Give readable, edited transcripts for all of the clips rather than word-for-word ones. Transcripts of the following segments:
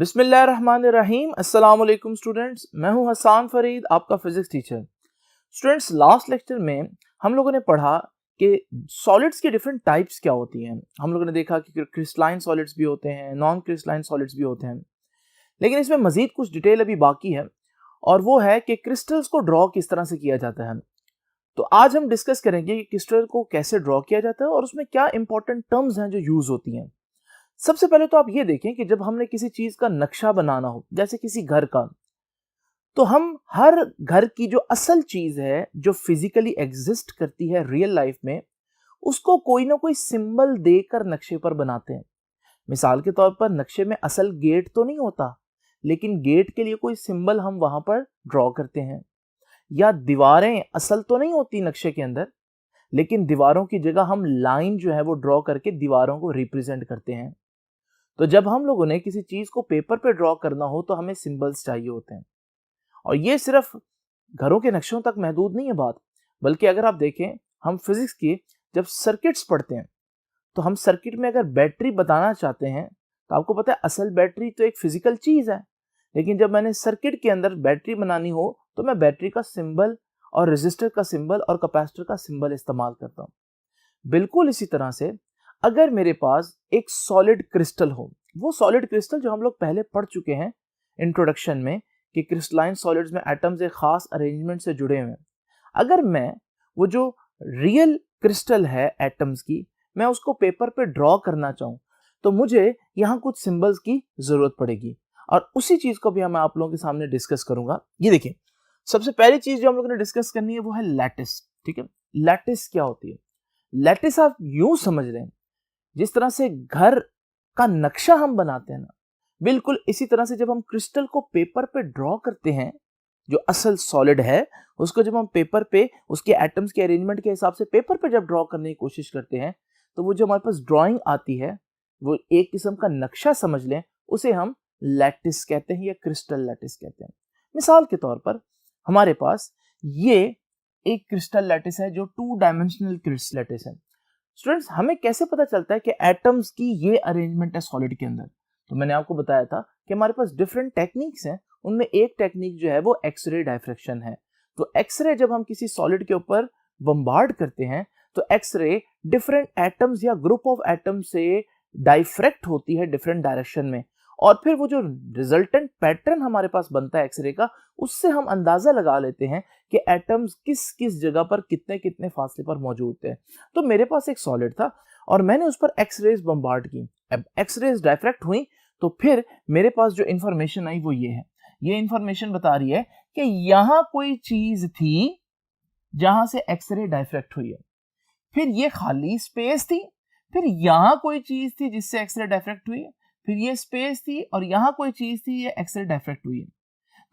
बिस्मिल्लाहिर्रहमानिर्रहीम। अस्सलाम वालेकुम स्टूडेंट्स, मैं हूं हसान फरीद, आपका physics teacher. Students, last lecture में हम लोगों ने पढ़ा कि सॉलिड्स के डिफरेंट टाइप्स क्या होती हैं। हम लोगों ने देखा कि क्रिस्टलाइन सॉलिड्स भी होते हैं, नॉन क्रिस्टलाइन सॉलिड्स भी होते हैं, लेकिन इसमें मजीद कुछ डिटेल अभी बाकी है और वो है कि क्रिस्टल्स को ड्रॉ किस तरह से किया जाता है। तो आज हम डिस्कस करेंगे कि क्रिस्टल को कैसे ड्रॉ किया जाता है और उसमें क्या इंपॉर्टेंट टर्म्स हैं जो यूज होती हैं। सबसे पहले तो आप ये देखें कि जब हमने किसी चीज का नक्शा बनाना हो, जैसे किसी घर का, तो हम हर घर की जो असल चीज है जो फिजिकली एग्जिस्ट करती है रियल लाइफ में, उसको कोई ना कोई सिंबल देकर नक्शे पर बनाते हैं। मिसाल के तौर पर नक्शे में असल गेट तो नहीं होता, लेकिन गेट के लिए कोई सिंबल हम वहां पर ड्रॉ करते हैं। या दीवारें असल तो नहीं होती नक्शे के अंदर, लेकिन दीवारों की जगह हम लाइन जो है वो ड्रॉ करके दीवारों को रिप्रेजेंट करते हैं। तो जब हम लोगों ने किसी चीज को पेपर पे ड्रॉ करना हो तो हमें सिंबल्स चाहिए होते हैं। और ये सिर्फ घरों के नक्शों तक महदूद नहीं है बात, बल्कि अगर आप देखें, हम फिजिक्स की जब सर्किट्स पढ़ते हैं तो हम सर्किट में अगर बैटरी बताना चाहते हैं तो आपको पता है असल बैटरी तो एक फिजिकल चीज है, लेकिन जब मैंने सर्किट के अंदर बैटरी बनानी हो तो मैं बैटरी का सिंबल और रेजिस्टर का सिंबल और कैपेसिटर का सिंबल इस्तेमाल करता हूं। बिल्कुल इसी तरह से अगर मेरे पास एक सॉलिड क्रिस्टल हो, वो सॉलिड क्रिस्टल जो हम लोग पहले पढ़ चुके हैं इंट्रोडक्शन में कि क्रिस्टलाइन सॉलिड्स में एटम्स एक खास अरेंजमेंट से जुड़े हुए हैं, अगर मैं वो जो रियल क्रिस्टल है एटम्स की, मैं उसको पेपर पे ड्रॉ करना चाहूं तो मुझे यहाँ कुछ सिंबल्स की जरूरत पड़ेगी और उसी चीज को भी मैं आप लोगों के सामने डिस्कस करूंगा। ये देखिए, सबसे पहली चीज जो हम लोगों ने डिस्कस करनी है वो है लैटिस। ठीक है, लैटिस क्या होती है? लैटिस आप यूं समझ रहे हैं, जिस तरह से घर का नक्शा हम बनाते हैं ना, बिल्कुल इसी तरह से जब हम क्रिस्टल को पेपर पे ड्रॉ करते हैं, जो असल सॉलिड है उसको जब हम पेपर पे उसके एटम्स के अरेंजमेंट के हिसाब से पेपर पे जब ड्रॉ करने की कोशिश करते हैं, तो वो जो हमारे पास ड्राइंग आती है वो एक किस्म का नक्शा समझ लें, उसे हम लैटिस कहते हैं या क्रिस्टल लैटिस कहते हैं। मिसाल के तौर पर हमारे पास ये एक क्रिस्टल लैटिस है जो 2 डायमेंशनल क्रिस्टल लैटिस है। स्टूडेंट्स, हमें कैसे पता चलता है कि एटम्स की ये अरेंजमेंट है सॉलिड के अंदर? तो मैंने आपको बताया था कि हमारे पास डिफरेंट टेक्निक्स हैं, उनमें एक टेक्निक जो है वो एक्सरे डायफ्रैक्शन है। तो एक्सरे जब हम किसी सॉलिड के ऊपर बम्बार्ड करते हैं तो एक्सरे डिफरेंट एटम्स या ग्रुप ऑफ एटम्स से डाइफ्रैक्ट होती है डिफरेंट डायरेक्शन में, और फिर वो जो रिजल्टेंट पैटर्न हमारे पास बनता है एक्सरे का, उससे हम अंदाजा लगा लेते हैं कि एटम्स किस किस जगह पर कितने कितने फासले पर मौजूद थे। तो मेरे पास एक सॉलिड था और मैंने उस पर एक्सरेज बम्बार्ड की। अब एक्सरेज डायफ्रैक्ट हुई तो फिर मेरे पास जो इंफॉर्मेशन आई वो ये है। ये इंफॉर्मेशन बता रही है कि यहां कोई चीज थी जहां से एक्सरे डायफ्रैक्ट हुई है, फिर ये खाली स्पेस थी, फिर यहां कोई चीज थी जिससे एक्सरे डायफ्रैक्ट हुई है, फिर ये स्पेस थी और यहां कोई चीज थी, ये एक्सरे डायफ्रैक्ट हुई है।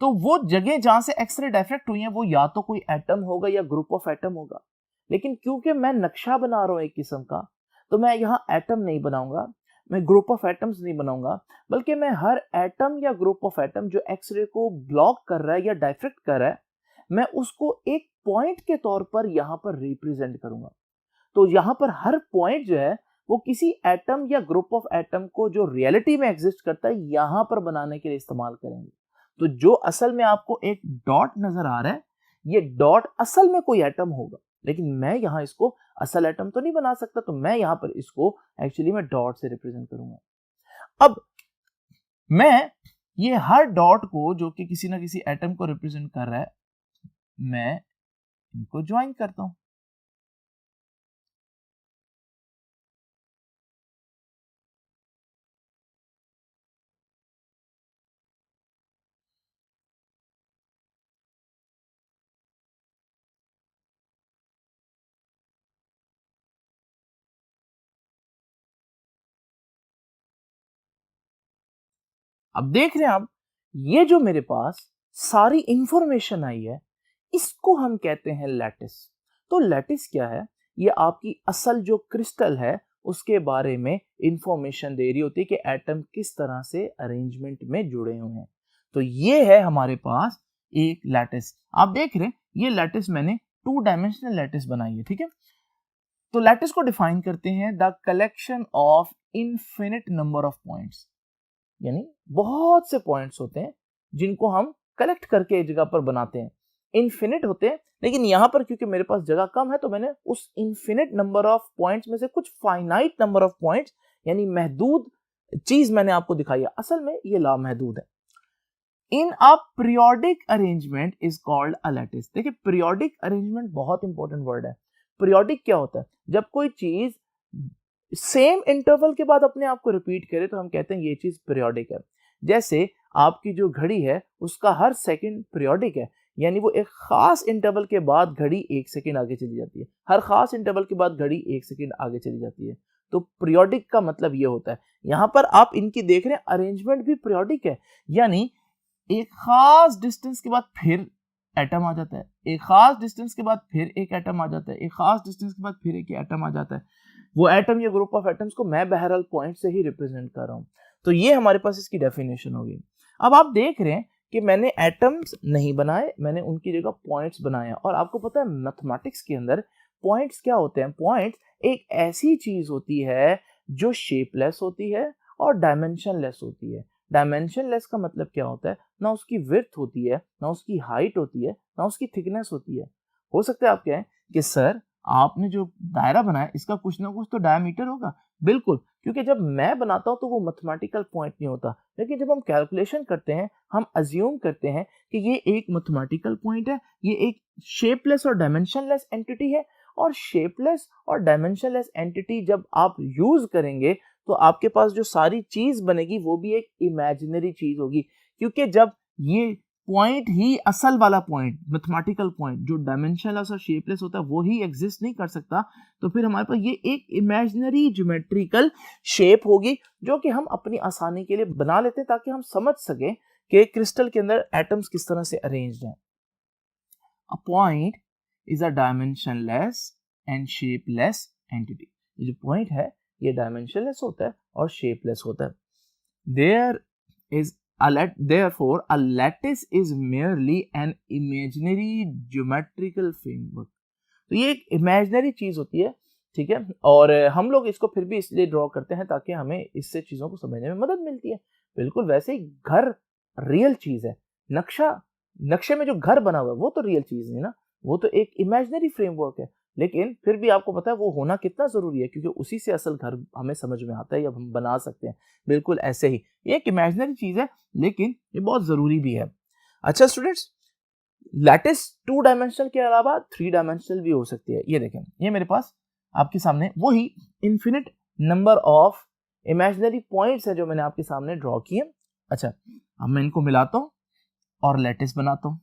तो वो जगह जहां से एक्सरे डायफ्रैक्ट हुई है वो या तो कोई एटम होगा या ग्रुप ऑफ एटम होगा, लेकिन क्योंकि मैं नक्शा बना रहा हूं एक किस्म का, तो मैं यहाँ एटम नहीं बनाऊंगा, मैं ग्रुप ऑफ एटम्स नहीं बनाऊंगा, बल्कि मैं हर एटम या ग्रुप ऑफ एटम जो एक्सरे को ब्लॉक कर रहा है या डायफ्रैक्ट कर रहा है, मैं उसको एक पॉइंट के तौर पर यहां पर रिप्रेजेंट करूंगा। तो यहां पर हर पॉइंट जो है वो किसी एटम या ग्रुप ऑफ एटम को जो रियलिटी में एग्जिस्ट करता है यहां पर बनाने के लिए इस्तेमाल करेंगे। तो जो असल में आपको एक डॉट नजर आ रहा है, ये डॉट असल में कोई एटम होगा, लेकिन मैं यहां इसको असल एटम तो नहीं बना सकता, तो मैं यहां पर इसको एक्चुअली मैं डॉट से रिप्रेजेंट करूंगा। अब मैं ये हर डॉट को जो कि किसी ना किसी एटम को रिप्रेजेंट कर रहा है, मैं इनको ज्वाइन करता हूं। अब देख रहे हैं आप, ये जो मेरे पास सारी इंफॉर्मेशन आई है, इसको हम कहते हैं लैटिस। तो लैटिस क्या है? ये आपकी असल जो क्रिस्टल है उसके बारे में इंफॉर्मेशन दे रही होती है कि एटम किस तरह से अरेंजमेंट में जुड़े हुए हैं। तो ये है हमारे पास एक लैटिस। आप देख रहे हैं ये लैटिस मैंने 2 डायमेंशनल लैटिस बनाई है। ठीक है, तो लैटिस को डिफाइन करते हैं the collection of infinite number of points. यानी बहुत से पॉइंट्स होते हैं जिनको हम कलेक्ट करके एक जगह पर बनाते हैं। इन्फिनिट होते हैं, लेकिन यहाँ पर क्योंकि मेरे पास जगह कम है तो मैंने उस इन्फिनिट नंबर ऑफ पॉइंट्स में से कुछ फाइनाइट नंबर ऑफ पॉइंट्स यानी महदूद चीज मैंने आपको दिखाई है। असल में ये लामहदूद है। In a periodic arrangement is called a lattice. देखिए पीरियोडिक अरेंजमेंट बहुत इंपॉर्टेंट वर्ड है। पीरियोडिक क्या होता है? जब कोई चीज सेम इंटरवल के बाद अपने आप को रिपीट करे तो हम कहते हैं ये चीज पीरियोडिक है। जैसे आपकी जो घड़ी है उसका हर सेकंड पीरियोडिक है, यानी वो एक खास इंटरवल के बाद घड़ी 1 सेकंड आगे चली जाती है। हर खास इंटरवल के बाद घड़ी 1 सेकंड आगे चली जाती है। तो पीरियोडिक का मतलब ये होता है। यहां पर आप इनकी देख रहे हैं अरेंजमेंट भी पीरियोडिक है, यानी एक खास डिस्टेंस के बाद फिर एटम आ जाता है, एक खास डिस्टेंस के बाद फिर एक एटम आ जाता है, एक खास डिस्टेंस के बाद फिर एक एटम आ जाता है। वो एटम या ग्रुप ऑफ एटम्स को मैं बहरहाल पॉइंट से ही रिप्रेजेंट कर रहा हूं। तो ये हमारे पास इसकी डेफिनेशन होगी। अब आप देख रहे हैं कि मैंने एटम्स नहीं बनाए, मैंने उनकी जगह पॉइंट्स बनाए। और आपको पता है मैथमेटिक्स के अंदर पॉइंट्स क्या होते हैं? पॉइंट्स एक ऐसी चीज होती है जो शेपलेस होती है और डायमेंशनलेस होती है। डायमेंशनलेस का मतलब क्या होता है? ना उसकी विड्थ होती है, ना उसकी हाइट होती है, ना उसकी थिकनेस होती है। हो सकता है आप कहें कि सर आपने जो दायरा बनाया इसका कुछ ना कुछ तो डायमीटर होगा। बिल्कुल, क्योंकि जब मैं बनाता हूं तो वो मैथमेटिकल पॉइंट नहीं होता, लेकिन जब हम कैलकुलेशन करते हैं हम अज्यूम करते हैं कि ये एक मैथमेटिकल पॉइंट है, ये एक शेपलेस और डायमेंशनलेस एंटिटी है। और शेपलेस और डायमेंशनलेस एंटिटी जब आप यूज करेंगे तो आपके पास जो सारी चीज बनेगी वो भी एक इमेजिनरी चीज होगी, क्योंकि जब ये पॉइंट ही असल वाला पॉइंट, मैथमेटिकल पॉइंट जो डायमेंशनलेस और शेपलेस होता है वो ही एग्जिस्ट नहीं कर सकता, तो फिर हमारे पास ये एक इमेजिनरी ज्योमेट्रिकल शेप होगी जो कि हम अपनी आसानी के लिए बना लेते हैं ताकि हम समझ सकें कि क्रिस्टल के अंदर एटम्स किस तरह से अरेंज्ड हैं। A point is a dimensionless and shapeless entity. ये जो पॉइंट है ये डायमेंशनलेस होता है और शेपलेस होता है। There is therefore a lattice is merely an imaginary geometrical framework। तो ये एक इमेजिनरी चीज होती है, ठीक है। और हम लोग इसको फिर भी इसलिए ड्रॉ करते हैं ताकि हमें इससे चीजों को समझने में मदद मिलती है। बिल्कुल वैसे ही घर रियल चीज है, नक्शे में जो घर बना हुआ है वो तो रियल चीज नहीं ना, वो तो एक इमेजिनरी फ्रेमवर्क है। लेकिन फिर भी आपको पता है वो होना कितना जरूरी है, क्योंकि उसी से असल घर हमें समझ में आता है या हम बना सकते हैं। बिल्कुल ऐसे ही ये एक इमेजिनरी चीज है लेकिन ये बहुत जरूरी भी है। अच्छा स्टूडेंट्स, लैटिस 2 डायमेंशनल के अलावा 3 डायमेंशनल भी हो सकती है। ये देखें, ये मेरे पास आपके सामने वही infinite number of imaginary points है जो मैंने आपके सामने ड्रॉ किए। अच्छा, अब मैं इनको मिलाता हूं और लैटिस बनाता हूं।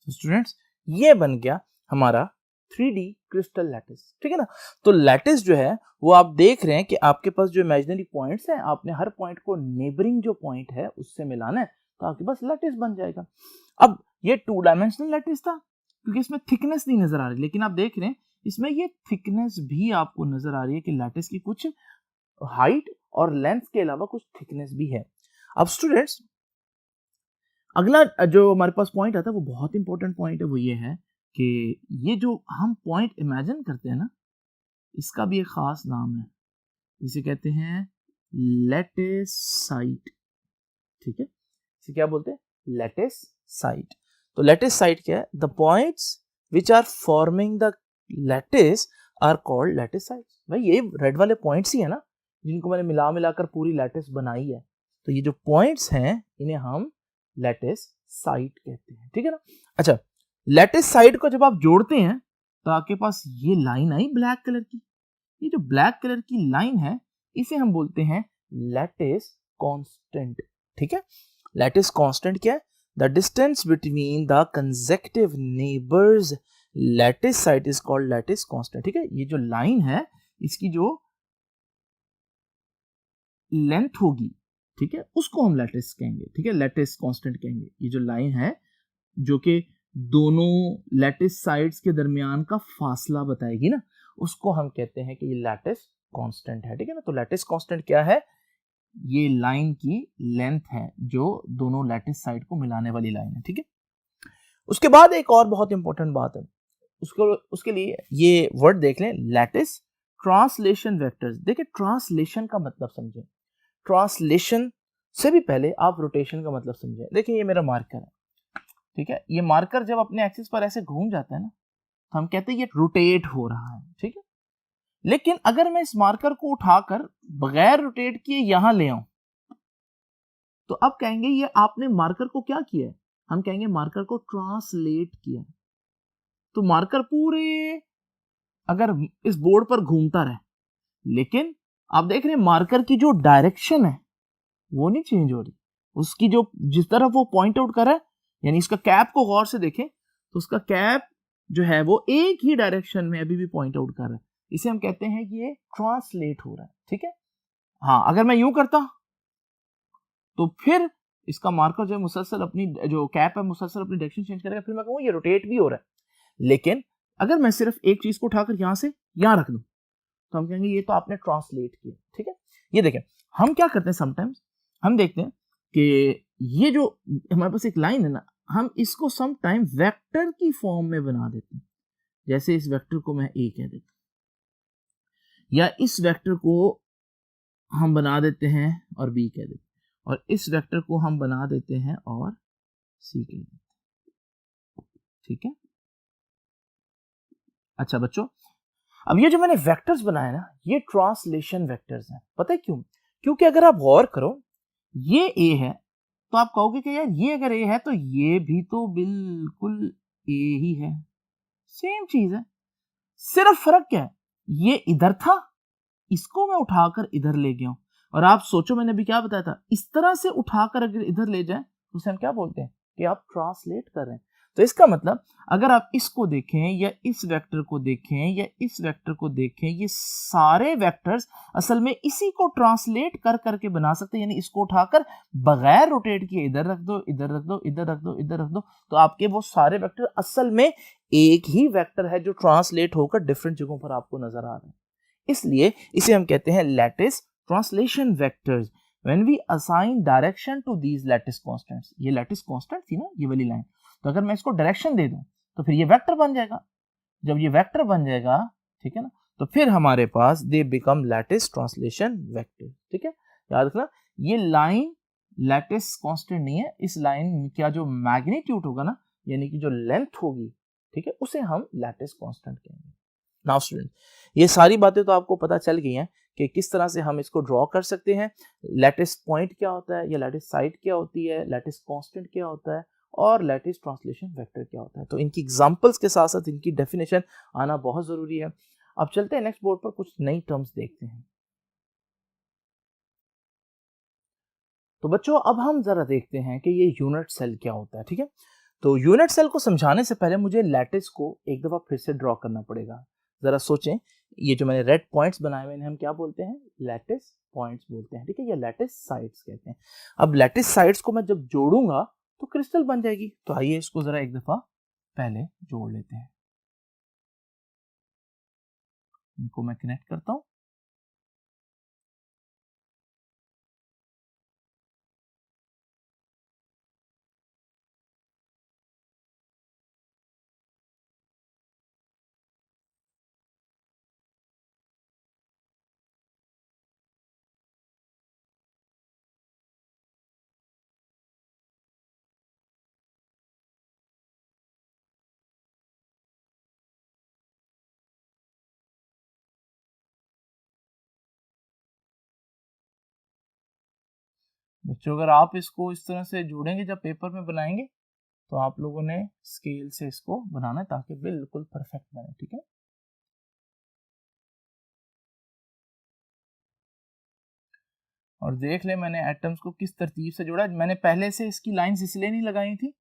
तो स्टूडेंट्स ये बन गया हमारा 3D क्रिस्टल लैटिस, ठीक है ना। तो लैटिस जो है वो आप देख रहे हैं कि आपके पास जो इमेजिनरी पॉइंट्स हैं आपने हर पॉइंट को नेबरिंग जो पॉइंट है उससे मिलाना है तो आपके पास लैटिस बन जाएगा। अब ये 2 डायमेंशनल लैटिस था क्योंकि इसमें थिकनेस नहीं नजर आ रही, लेकिन आप देख रहे हैं इसमें ये थिकनेस भी आपको नजर आ रही है कि लैटिस की कुछ हाइट और लेंथ के अलावा कुछ थिकनेस भी है। अब स्टूडेंट्स अगला जो हमारे पास पॉइंट आता है वो बहुत इंपॉर्टेंट पॉइंट है, वो ये है कि ये जो हम पॉइंट इमेजिन करते हैं ना, इसका भी एक खास नाम है, इसे कहते हैं लैटिस साइट। ठीक है, इसे क्या बोलते हैं? Lattice site. तो लैटिस साइट क्या है? The points which are forming the lattice are called lattice sites. भाई ये रेड वाले पॉइंट्स ही है ना, जिनको मैंने मिला मिलाकर पूरी लैटिस बनाई है। तो ये जो पॉइंट्स हैं इन्हें हम लैटिस साइट कहते हैं। ठीक है ना। अच्छा, लैटिस साइट को जब आप जोड़ते हैं तो आपके पास ये लाइन आई ब्लैक कलर की। ये जो ब्लैक कलर की लाइन है इसे हम बोलते हैं लैटिस कांस्टेंट। ठीक है, लैटिस कांस्टेंट क्या है? The distance between the consecutive neighbours lattice site is called lattice constant. ठीक है, ये जो लाइन है इसकी जो लेंथ होगी, ठीक है, उसको हम लैटिस कहेंगे। ठीक है, लैटिस कांस्टेंट कहेंगे। ये जो लाइन है जो कि दोनों लैटिस साइड्स के दरमियान का फासला बताएगी ना, उसको हम कहते हैं कि ये लैटिस कांस्टेंट है। ठीक है ना। तो लैटिस कांस्टेंट क्या है? ये लाइन की लेंथ है जो दोनों लैटिस साइड को मिलाने वाली लाइन है। ठीक है, उसके बाद एक और बहुत इंपॉर्टेंट बात है, उसके लिए ये वर्ड देख लें, लैटिस ट्रांसलेशन वेक्टर्स। देखिए, ट्रांसलेशन का मतलब समझें। ट्रांसलेशन से भी पहले आप रोटेशन का मतलब समझें। देखिए, ये मेरा मार्कर है। ठीक है, ये मार्कर जब अपने एक्सिस पर ऐसे घूम जाता है ना, तो हम कहते हैं ये रोटेट हो रहा है। ठीक है, लेकिन अगर मैं इस मार्कर को उठाकर बगैर रोटेट किए यहां ले आऊं, तो अब कहेंगे ये आपने मार्कर को क्या किया है? हम कहेंगे मार्कर को ट्रांसलेट किया। तो मार्कर पूरे अगर इस बोर्ड पर घूमता रहे, लेकिन आप देख रहे हैं मार्कर की जो डायरेक्शन है वो नहीं चेंज हो रही। उसकी जो जिस तरफ वो पॉइंट आउट कर रहा है, यानी इसका कैप को गौर से देखें तो उसका कैप जो है वो एक ही डायरेक्शन में अभी भी पॉइंट आउट कर रहा है। इसे हम कहते हैं कि ये ट्रांसलेट हो रहा है। ठीक है, हाँ, अगर मैं यूं करता तो फिर इसका मार्कर जो है मुसलसल अपनी जो कैप है मुसलसल अपनी डायरेक्शन चेंज करेगा, फिर मैं कहूंगा ये रोटेट भी हो रहा है। लेकिन अगर मैं सिर्फ एक चीज को उठाकर यहां से यहां रख दूं तो हम कहेंगे ये तो आपने ट्रांसलेट किया। ठीक है, ये देखें हम क्या करते हैं, समटाइम्स हम देखते हैं कि ये जो हमारे पास एक लाइन है ना, हम इसको सम टाइम वेक्टर की फॉर्म में बना देते हैं। जैसे इस वेक्टर को मैं ए कह देता हूं, या इस वेक्टर को हम बना देते हैं और बी कह देते हैं, और इस वेक्टर को हम बना देते हैं और सी कह देते हैं। ठीक है, अच्छा बच्चों, अब ये जो मैंने वेक्टर्स बनाए ना, ये ट्रांसलेशन वेक्टर्स हैं। पता है क्यों? क्योंकि अगर आप गौर करो, ये ए है तो आप कहोगे कि यार ये अगर ए है तो ये भी तो बिल्कुल ए ही है, सेम चीज है। सिर्फ फर्क क्या है? ये इधर था, इसको मैं उठाकर इधर ले गया हूं। और आप सोचो, मैंने अभी क्या बताया था, इस तरह से उठाकर अगर इधर ले जाए तो उसे हम क्या बोलते हैं कि आप ट्रांसलेट कर रहे हैं। तो इसका मतलब अगर आप इसको देखें या इस वेक्टर को देखें या इस वेक्टर को देखें, ये सारे वेक्टर्स असल में इसी को ट्रांसलेट कर करके बना सकते हैं। यानी इसको उठाकर बगैर रोटेट किए इधर रख दो, इधर रख दो, इधर रख दो, इधर रख दो, तो आपके वो सारे वेक्टर असल में एक ही वेक्टर है जो ट्रांसलेट होकर डिफरेंट जगहों पर आपको नजर आ रहे हैं। इसलिए इसे हम कहते हैं lattice translation vectors. When we assign direction to these lattice constants, ये लैटिस कांस्टेंट थी ना ये वाली लाइन, तो अगर मैं इसको डायरेक्शन दे दूं तो फिर ये वेक्टर बन जाएगा। जब ये वेक्टर बन जाएगा, ठीक है ना, तो फिर हमारे पास they become lattice translation vector. ठीक है, याद रखना ये लाइन लैटिस कांस्टेंट नहीं है। इस लाइन का जो मैग्नीट्यूड होगा ना, यानी कि जो लेंथ होगी, ठीक है, उसे हम लैटिस कांस्टेंट कहेंगे। नाउ स्टूडेंट, ये सारी बातें तो आपको पता चल गई हैं कि किस तरह से हम इसको ड्रॉ कर सकते हैं। लैटिस पॉइंट क्या होता है, या लैटिस साइड क्या होती है, लैटिस कांस्टेंट क्या होता है, और लैटिस ट्रांसलेशन वेक्टर क्या होता है। तो इनकी एग्जांपल्स के साथ साथ इनकी डेफिनेशन आना बहुत जरूरी है। अब चलते हैं नेक्स्ट बोर्ड पर, कुछ नई टर्म्स देखते हैं। तो बच्चों, अब हम जरा देखते हैं कि ये यूनिट सेल क्या होता है। ठीक है, तो यूनिट सेल को समझाने से पहले मुझे लैटिस को एक दफा फिर से ड्रॉ करना पड़ेगा। जरा सोचें, ये जो मैंने रेड पॉइंट्स बनाए हुए हैं हम क्या बोलते हैं? लैटिस पॉइंट्स बोलते हैं। ठीक है, या लैटिस साइड्स कहते हैं। अब लैटिस साइड्स को मैं जब जोड़ूंगा तो क्रिस्टल बन जाएगी। तो आइए इसको जरा एक दफा पहले जोड़ लेते हैं। इनको मैं कनेक्ट करता हूं। बच्चों अगर आप इसको इस तरह से जोड़ेंगे जब पेपर में बनाएंगे तो आप लोगों ने स्केल से इसको बनाना है ताकि बिल्कुल परफेक्ट बने, ठीक है। और देख ले मैंने एटम्स को किस तरतीब से जोड़ा। मैंने पहले से इसकी लाइंस इसलिए नहीं लगाई थी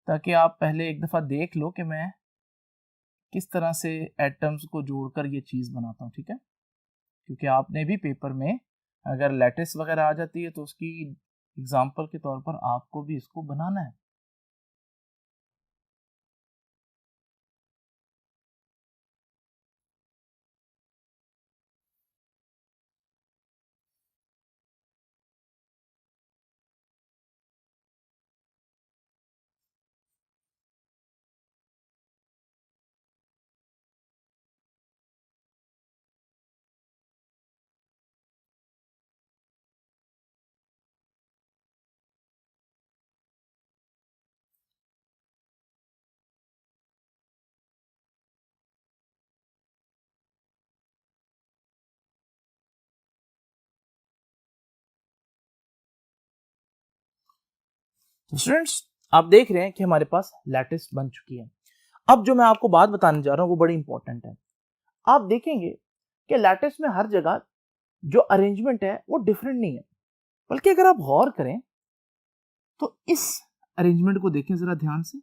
ताकि आप पहले एक दफा देख लो कि मैं किस तरह से एटम्स को जोड़कर ये चीज बनाता हूँ, ठीक है। क्योंकि आपने भी पेपर में अगर लैटिस वगैरह आ जाती है तो उसकी एग्जाम्पल के तौर पर आपको भी इसको बनाना है। तो स्टूडेंट्स आप देख रहे हैं कि हमारे पास लैटिस बन चुकी है। अब जो मैं आपको बात बताने जा रहा हूं वो बड़ी इंपॉर्टेंट है। आप देखेंगे कि लैटिस में हर जगह जो अरेंजमेंट है वो डिफरेंट नहीं है, बल्कि अगर आप गौर करें तो इस अरेंजमेंट को देखें जरा ध्यान से,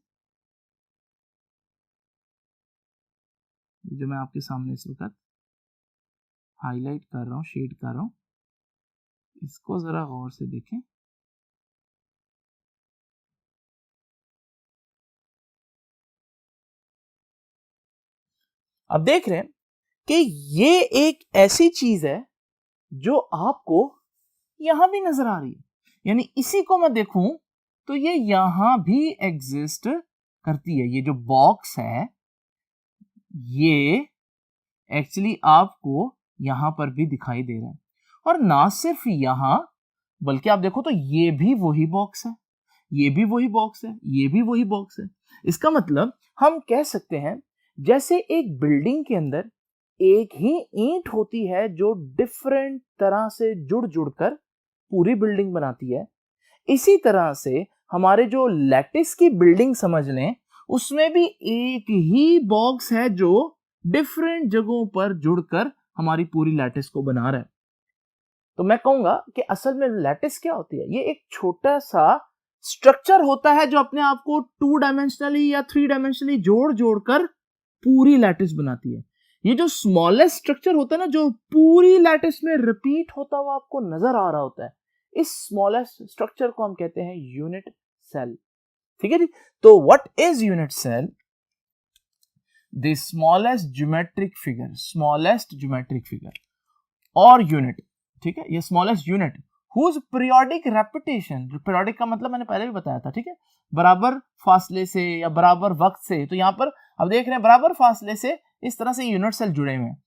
जो मैं आपके सामने इस वक्त हाईलाइट कर रहा हूं, शेड कर रहा हूं, इसको जरा गौर से देखें। अब देख रहे हैं कि ये एक ऐसी चीज है जो आपको यहां भी नजर आ रही है, यानी इसी को मैं देखूं तो ये यहां भी एग्जिस्ट करती है। ये जो बॉक्स है ये एक्चुअली आपको यहां पर भी दिखाई दे रहा है। और ना सिर्फ यहां बल्कि आप देखो तो ये भी वही बॉक्स है, ये भी वही बॉक्स है, ये भी वही बॉक्स है। इसका मतलब हम कह सकते हैं जैसे एक बिल्डिंग के अंदर एक ही ईंट होती है जो डिफरेंट तरह से जुड़ जुड़कर पूरी बिल्डिंग बनाती है, इसी तरह से हमारे जो लैटिस की बिल्डिंग समझ लें उसमें भी एक ही बॉक्स है जो डिफरेंट जगहों पर जुड़कर हमारी पूरी लैटिस को बना रहा है। तो मैं कहूंगा कि असल में लैटिस क्या होती है, ये एक छोटा सा स्ट्रक्चर होता है जो अपने आप को 2 डायमेंशनली या 3 डायमेंशनली जोड़ जोड़कर पूरी लैटिस बनाती है। ये जो स्मॉलेस्ट स्ट्रक्चर होता है ना, जो पूरी लैटिस में रिपीट होता हुआ आपको नजर आ रहा होता है, इस स्मॉलेस्ट स्ट्रक्चर को हम कहते हैं यूनिट सेल, ठीक है जी। तो what is unit cell? The smallest geometric figure, smallest geometric figure और यूनिट, ठीक है, ये smallest unit whose periodic repetition, periodic का मतलब मैंने पहले भी बताया था, ठीक है, बराबर फासले से या बराबर वक्त से। तो यहां पर अब देख रहे हैं बराबर फासले से इस तरह से यूनिट सेल जुड़े हुए हैं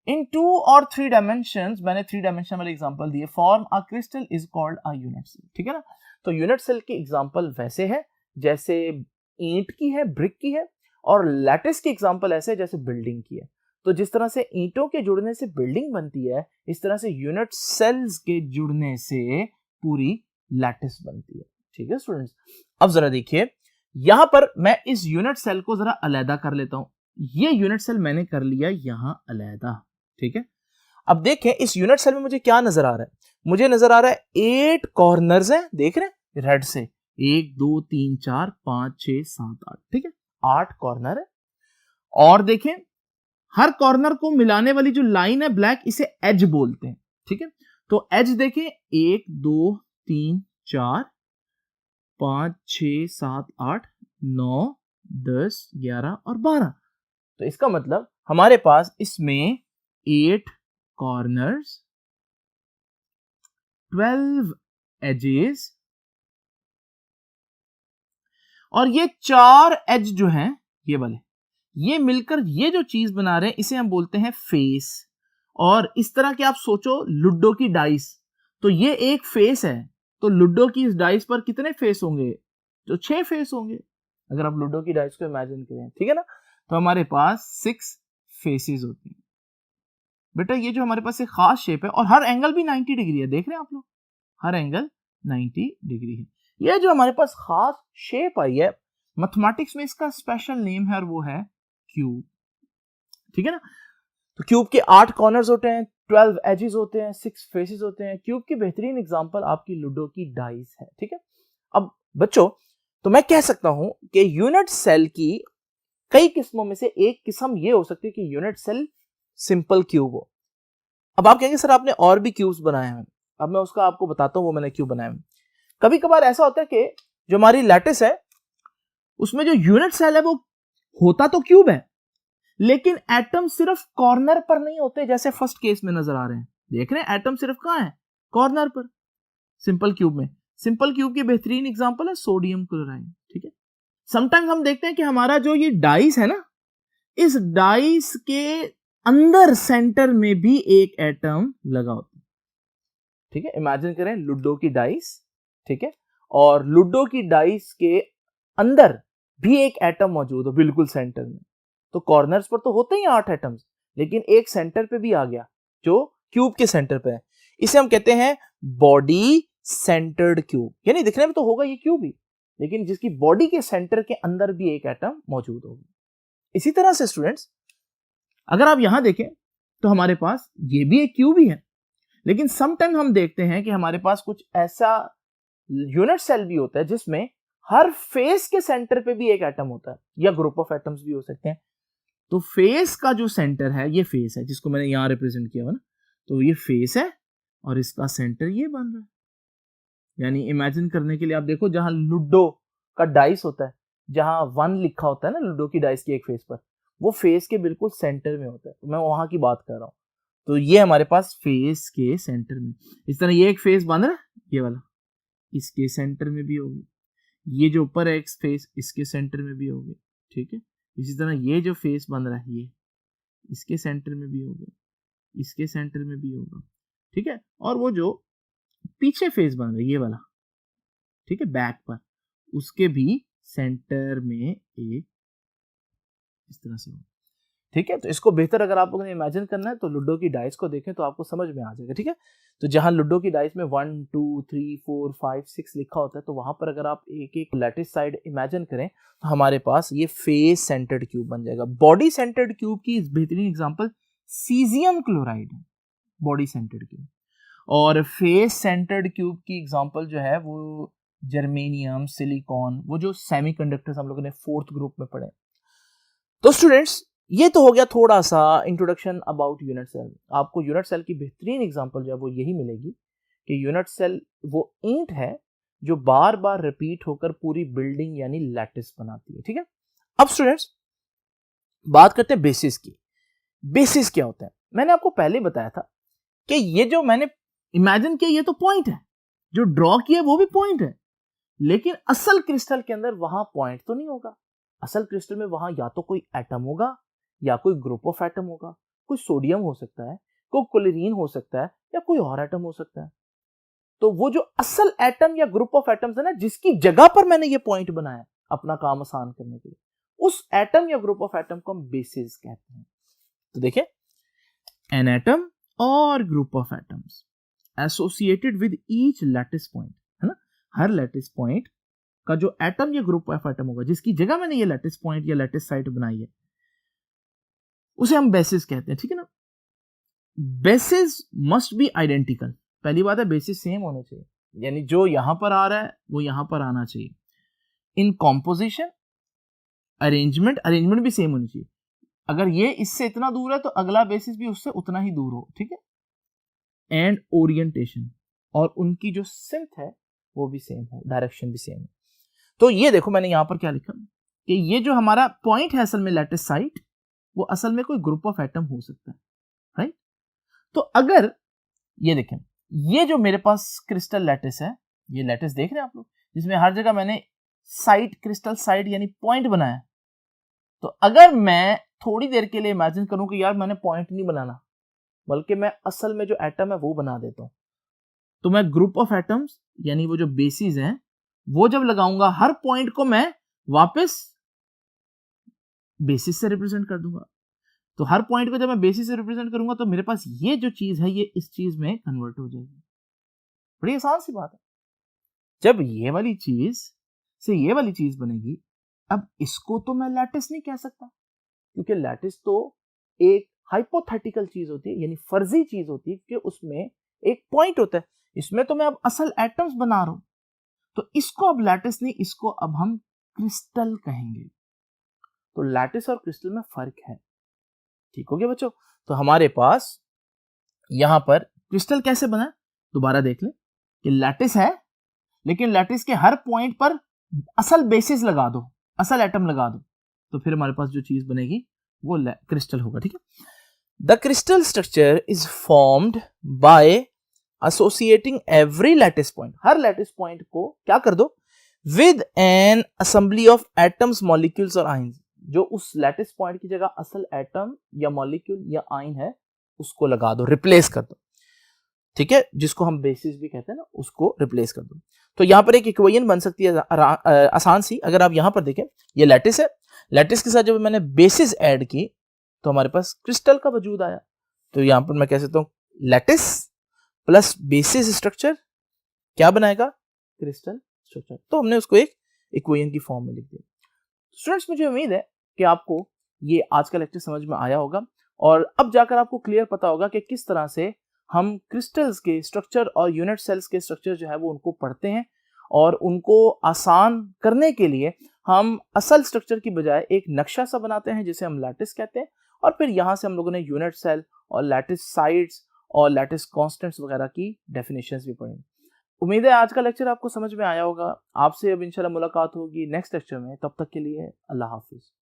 इन 2 और 3 डायमेंशंस। मैंने 3 डायमेंशन वाले एग्जांपल दिए। Form a crystal is called a unit cell, ठीक है ना। तो यूनिट सेल की एग्जांपल वैसे है जैसे ईंट की है, ब्रिक की है, और लैटिस की एग्जांपल ऐसे जैसे बिल्डिंग की है। तो जिस तरह से ईंटों के जुड़ने से बिल्डिंग बनती है, इस तरह से यूनिट सेल्स के जुड़ने से पूरी लैटिस बनती है, ठीक है स्टूडेंट्स। अब जरा देखिए यहां पर मैं इस यूनिट सेल को जरा अलहदा कर लेता हूं। ये यूनिट सेल मैंने कर लिया यहां अलहदा, ठीक है। अब देखें इस यूनिट सेल में मुझे क्या नजर आ रहा है, मुझे नजर आ रहा है 8 कॉर्नर्स हैं, देख रहे हैं रेड से, 1 2 3 4 5 6 7 8, ठीक है, 8 कॉर्नर है। और देखें हर कॉर्नर को मिलाने वाली जो लाइन है ब्लैक, इसे एज बोलते हैं, ठीक है। तो एज देखें 1 2 3 4 5 6 7 8 9 10 11 और 12। तो इसका मतलब हमारे पास इसमें 8 कॉर्नर्स, 12 एजेस और ये 4 एज जो हैं ये वाले, ये मिलकर ये जो चीज बना रहे हैं इसे हम बोलते हैं फेस। और इस तरह के आप सोचो लुडो की डाइस, तो ये एक फेस है, तो लुडो की इस डाइस पर कितने फेस होंगे? तो 6 फेस होंगे अगर आप लुडो की डाइस को इमेजिन करें, ठीक है ना। तो हमारे पास 6 फेसेस होती हैं। बेटा ये जो हमारे पास एक खास शेप है और हर एंगल भी 90 डिग्री है, देख रहे हैं आप लोग, हर एंगल 90 डिग्री है। ये जो हमारे पास खास शेप आई है, मैथमेटिक्स में इसका स्पेशल नेम है और वो है क्यूब। ठीक है ना। तो क्यूब के 8 कॉर्नर्स होते हैं, 12 एजेस होते हैं, 6 फेसेस होते हैं। क्यूब की बेहतरीन एग्जांपल आपकी लूडो की डाइस है। ठीक है। अब बच्चों, तो मैं कह सकता हूं कि यूनिट सेल की कई किस्मों में से एक किस्म ये हो सकती है कि यूनिट सेल सिंपल क्यूब हो। अब आप कहेंगे सर आपने और भी क्यूब्स बनाए हैं। अब मैं उसका आपको बताता हूं वो मैंने क्यों बनाए हैं। कभी कभार ऐसा होता है कि जो हमारी लैटिस है उसमें जो यूनिट सेल है वो होता तो क्यूब है, लेकिन एटम सिर्फ कॉर्नर पर नहीं होते जैसे फर्स्ट केस में नजर आ रहे हैं। देख रहे हैं एटम सिर्फ कहां है? कॉर्नर पर, सिंपल क्यूब में। सिंपल क्यूब की बेहतरीन एग्जांपल है सोडियम क्लोराइड। ठीक है। समटाइम्स हम देखते हैं कि हमारा जो ये डाइस है ना, इस डाइस के अंदर सेंटर में भी एक एटम लगा होता है। ठीक है। इमेजिन करें लूडो की डाइस, ठीक है, और लूडो की डाइस के अंदर भी एक एटम मौजूद हो बिल्कुल सेंटर में। तो कॉर्नर्स पर तो होते ही 8 एटम्स, लेकिन एक सेंटर पे भी आ गया जो क्यूब के सेंटर पे है। इसे हम कहते हैं बॉडी सेंटर्ड क्यूब। यानी दिखने में तो होगा ये क्यूब ही, लेकिन जिसकी बॉडी के सेंटर के अंदर भी एक एटम मौजूद होगा। इसी तरह से स्टूडेंट्स, अगर आप यहां देखें तो हमारे पास ये भी एक क्यूब ही है, लेकिन समटाइम हम देखते हैं कि हमारे पास कुछ ऐसा यूनिट सेल भी होता है जिसमें हर फेस के सेंटर पे भी एक एटम होता है, या ग्रुप ऑफ एटम्स भी हो सकते हैं। तो फेस का जो सेंटर है, ये फेस है जिसको मैंने यहां रिप्रेजेंट किया हुआ ना, तो ये फेस है और इसका सेंटर ये बन रहा है। यानी इमेजिन करने के लिए आप देखो, जहां लूडो का डाइस होता है, जहां 1 लिखा होता है ना लूडो की डाइस की एक फेस पर, वो फेस के बिल्कुल सेंटर में होता है। तो मैं वहां की बात कर रहा हूं। तो ये हमारे पास फेस के सेंटर में, इस तरह ये एक फेस बन रहा है, ये वाला इसके सेंटर में भी होगी। ये जो ऊपर है एक फेस, इसके सेंटर में भी होगी। ठीक है। इसी तरह ये जो फेस बन रहा है, ये इसके सेंटर में भी होगा, इसके सेंटर में भी होगा। ठीक है। और वो जो पीछे फेस बन रहा है, ये वाला, ठीक है, बैक पर, उसके भी सेंटर में एक इस तरह से होगा। ठीक है। तो इसको बेहतर अगर आप लोगों ने इमेजिन करना है तो लूडो की डाइस को देखें तो आपको समझ में आ जाएगा। ठीक है। तो जहां लूडो की डाइस में 1 2 3 4 5 6 लिखा होता है, तो वहां पर अगर आप एक एक लैटिस साइड इमेजिन करें तो हमारे पास ये फेस सेंटर्ड क्यूब बन जाएगा। बॉडी सेंटर्ड क्यूब की बेहतरीन एग्जांपल सीजियम क्लोराइड है, बॉडी सेंटर्ड क्यूब। और फेस सेंटर्ड क्यूब की एग्जांपल जो है वो जर्मेनियम, सिलिकॉन, वो जो सेमीकंडक्टर्स हम लोगों ने 4th ग्रुप में पढ़े। तो स्टूडेंट्स, ये तो हो गया थोड़ा सा इंट्रोडक्शन अबाउट यूनिट सेल। आपको यूनिट सेल की बेहतरीन एग्जांपल जो है वो यही मिलेगी कि यूनिट सेल वो ईंट है जो बार बार रिपीट होकर पूरी बिल्डिंग यानी लैटिस बनाती है। ठीक है। अब स्टूडेंट्स, बात करते हैं बेसिस की। बेसिस क्या होता है? मैंने आपको पहले बताया था कि ये जो मैंने इमेजिन किया ये तो पॉइंट है, जो ड्रॉ किया वो भी पॉइंट है, लेकिन असल क्रिस्टल के अंदर वहां पॉइंट तो नहीं होगा। असल क्रिस्टल में वहां या तो कोई एटम होगा, या कोई ग्रुप ऑफ एटम होगा। कोई सोडियम हो सकता है, कोई क्लोरीन हो सकता है, या कोई और एटम हो सकता है। तो वो जो असल एटम या ग्रुप ऑफ एटम्स है ना, जिसकी जगह पर मैंने ये पॉइंट बनाया अपना काम आसान करने के लिए, उस एटम या ग्रुप ऑफ एटम को हम बेसिस कहते हैं। तो देखिए, एन एटम और group of atoms associated with each lattice point, है ना। हर लैटिस पॉइंट का जो एटम या ग्रुप ऑफ एटम होगा, जिसकी जगह मैंने ये लैटिस पॉइंट या लैटिस साइट बनाई है, उसे हम बेसिस कहते हैं। ठीक है ना। Basis must be identical. पहली बात है, बेसिस सेम होने चाहिए, यानी जो यहां पर आ रहा है वो यहां पर आना चाहिए। इन कॉम्पोजिशन, अरेंजमेंट भी सेम होनी चाहिए। अगर ये इससे इतना दूर है तो अगला बेसिस भी उससे उतना ही दूर हो। ठीक है। एंड ओरिएंटेशन, और उनकी जो सिंथ है वो भी सेम हो, डायरेक्शन भी सेम हो। तो ये देखो मैंने यहां पर क्या लिखा कि ये जो हमारा पॉइंट है असल में लैटिस साइट, वो असल में कोई ग्रुप ऑफ एटम हो सकता है, राइट। तो अगर ये देखें, ये जो मेरे पास क्रिस्टल लैटिस है, ये लैटिस देख रहे हैं आप लोग, जिसमें हर जगह मैंने साइट, क्रिस्टल साइट यानी पॉइंट बनाया। तो अगर मैं थोड़ी देर के लिए इमेजिन करूं कि यार मैंने पॉइंट नहीं बनाना, बल्कि मैं असल में जो एटम है वो बना देता हूं, तो मैं ग्रुप ऑफ एटम्स यानी वो जो बेसिस हैं वो जब लगाऊंगा, हर पॉइंट को मैं वापस बेसिस से रिप्रेजेंट कर दूंगा। तो हर पॉइंट को जब मैं बेसिस से रिप्रेजेंट करूंगा तो मेरे पास ये जो चीज है ये इस चीज में कन्वर्ट हो जाएगी। बड़ी आसान सी बात है। जब ये वाली चीज से ये वाली चीज बनेगी, अब इसको तो मैं लैटिस नहीं कह सकता, क्योंकि लैटिस तो एक हाइपोथेटिकल चीज होती है, यानी फर्जी चीज होती है कि उसमें एक पॉइंट होता है। इसमें तो मैं अब असल एटम्स बना रहा हूं, तो इसको अब लैटिस नहीं, इसको अब हम क्रिस्टल कहेंगे। तो लैटिस और क्रिस्टल में फर्क है। ठीक हो गया बच्चों? तो हमारे पास यहां पर क्रिस्टल कैसे बना, दोबारा देख लें कि लैटिस है, लेकिन लैटिस के हर पॉइंट पर असल बेसिस लगा दो, असल एटम लगा दो, तो फिर हमारे पास जो चीज बनेगी वो क्रिस्टल होगा। ठीक है। The crystal structure is formed by associating every lattice point, her lattice point को क्या कर दो, with N assembly of atoms, molecules और आयंस। जो उस लैटिस पॉइंट की जगह असल एटम या मॉलिक्यूल या आयन है उसको लगा दो, रिप्लेस कर दो। ठीक है, जिसको हम बेसिस भी कहते हैं ना, उसको रिप्लेस कर दो। तो यहां पर एक इक्वेशन बन सकती है आसान सी। अगर आप यहां पर देखें, ये लैटिस है, लैटिस के साथ जब मैंने बेसिस ऐड की तो हमारे पास क्रिस्टल का वजूद आया। तो यहां पर मैं कह सकता हूं लैटिस प्लस बेसिस स्ट्रक्चर क्या बनाएगा, क्रिस्टल स्ट्रक्चर। तो हमने उसको एक इक्वेशन की फॉर्म में लिख दिया। स्टूडेंट्स, मुझे उम्मीद है कि आपको ये आज का लेक्चर समझ में आया होगा, और अब जाकर आपको क्लियर पता होगा कि किस तरह से हम क्रिस्टल्स के स्ट्रक्चर और यूनिट सेल्स के स्ट्रक्चर जो है वो उनको पढ़ते हैं, और उनको आसान करने के लिए हम असल स्ट्रक्चर की बजाय एक नक्शा सा बनाते हैं जिसे हम लैटिस कहते हैं, और फिर यहाँ से हम लोगों ने यूनिट सेल और लैटिस साइड्स और लैटिस कॉन्स्टेंट्स वगैरह की डेफिनेशंस भी पढ़ी। उम्मीद है आज का लेक्चर आपको समझ में आया होगा। आपसे अब इंशाल्लाह मुलाकात होगी नेक्स्ट लेक्चर में। तब तक के लिए अल्लाह हाफिज।